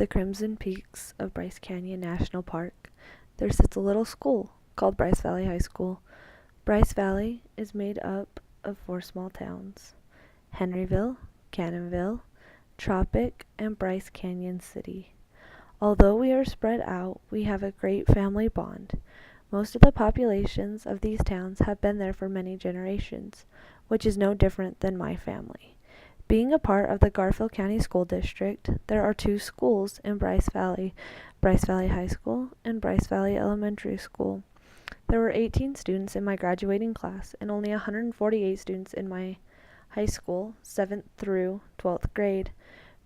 Crimson Peaks of Bryce Canyon National Park, there sits a little school called Bryce Valley High School. Bryce Valley is made up of 4 small towns: Henryville, Cannonville, Tropic, and Bryce Canyon City. Although we are spread out, we have a great family bond. Most of the populations of these towns have been there for many generations, which is no different than my family. Being a part of the Garfield County School District, there are 2 schools in Bryce Valley High School and Bryce Valley Elementary School. There were 18 students in my graduating class and only 148 students in my high school, 7th through 12th grade.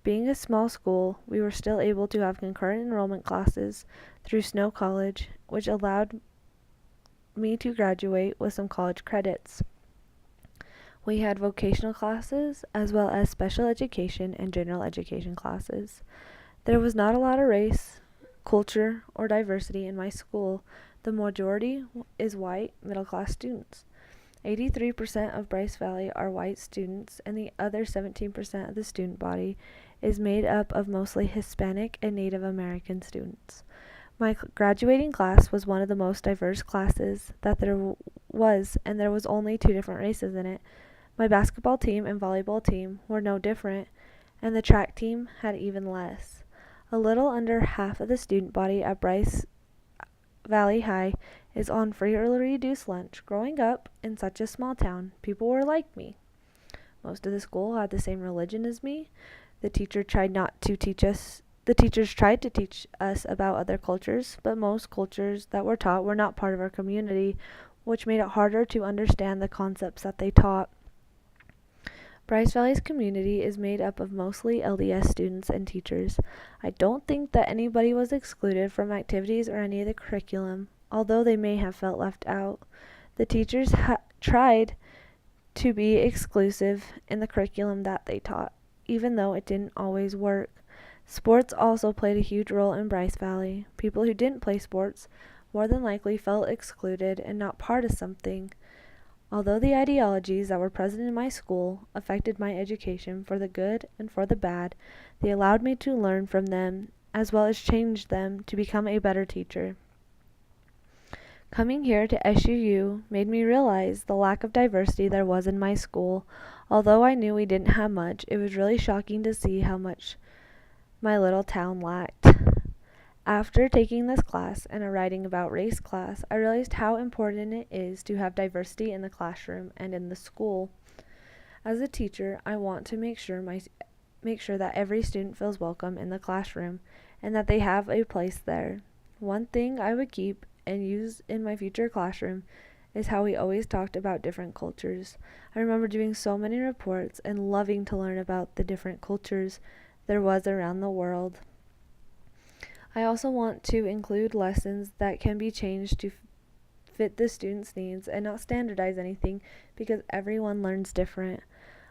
Being a small school, we were still able to have concurrent enrollment classes through Snow College, which allowed me to graduate with some college credits. We had vocational classes as well as special education and general education classes. There was not a lot of race, culture, or diversity in my school. The majority is white, middle-class students. 83% of Bryce Valley are white students, and the other 17% of the student body is made up of mostly Hispanic and Native American students. My graduating class was one of the most diverse classes that there was, and there was only 2 different races in it. My basketball team and volleyball team were no different, and the track team had even less. A little under half of the student body at Bryce Valley High is on free or reduced lunch. Growing up in such a small town, people were like me. Most of the school had the same religion as me. The teachers tried to teach us about other cultures, but most cultures that were taught were not part of our community, which made it harder to understand the concepts that they taught. Bryce Valley's community is made up of mostly LDS students and teachers. I don't think that anybody was excluded from activities or any of the curriculum, although they may have felt left out. The teachers tried to be exclusive in the curriculum that they taught, even though it didn't always work. Sports also played a huge role in Bryce Valley. People who didn't play sports more than likely felt excluded and not part of something. Although the ideologies that were present in my school affected my education for the good and for the bad, they allowed me to learn from them as well as change them to become a better teacher. Coming here to SUU made me realize the lack of diversity there was in my school. Although I knew we didn't have much, it was really shocking to see how much my little town lacked. After taking this class and a writing about race class, I realized how important it is to have diversity in the classroom and in the school. As a teacher, I want to make sure that every student feels welcome in the classroom and that they have a place there. One thing I would keep and use in my future classroom is how we always talked about different cultures. I remember doing so many reports and loving to learn about the different cultures there was around the world. I also want to include lessons that can be changed to fit the students' needs and not standardize anything because everyone learns different.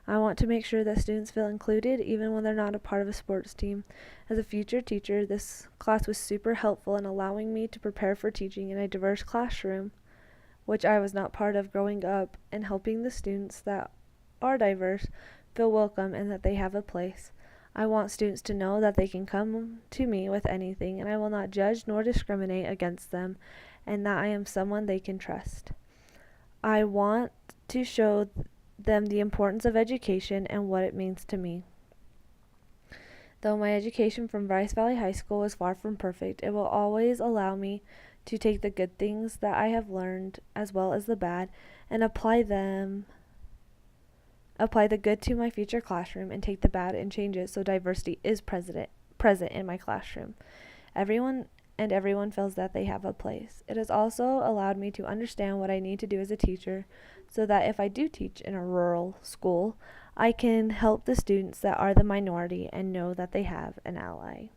I want to make sure that students feel included even when they're not a part of a sports team. As a future teacher, this class was super helpful in allowing me to prepare for teaching in a diverse classroom, which I was not part of growing up, and helping the students that are diverse feel welcome and that they have a place. I want students to know that they can come to me with anything, and I will not judge nor discriminate against them, and that I am someone they can trust. I want to show them the importance of education and what it means to me. Though my education from Bryce Valley High School was far from perfect, it will always allow me to take the good things that I have learned as well as the bad and apply the good to my future classroom and take the bad and change it so diversity is present in my classroom. Everyone feels that they have a place. It has also allowed me to understand what I need to do as a teacher so that if I do teach in a rural school, I can help the students that are the minority and know that they have an ally.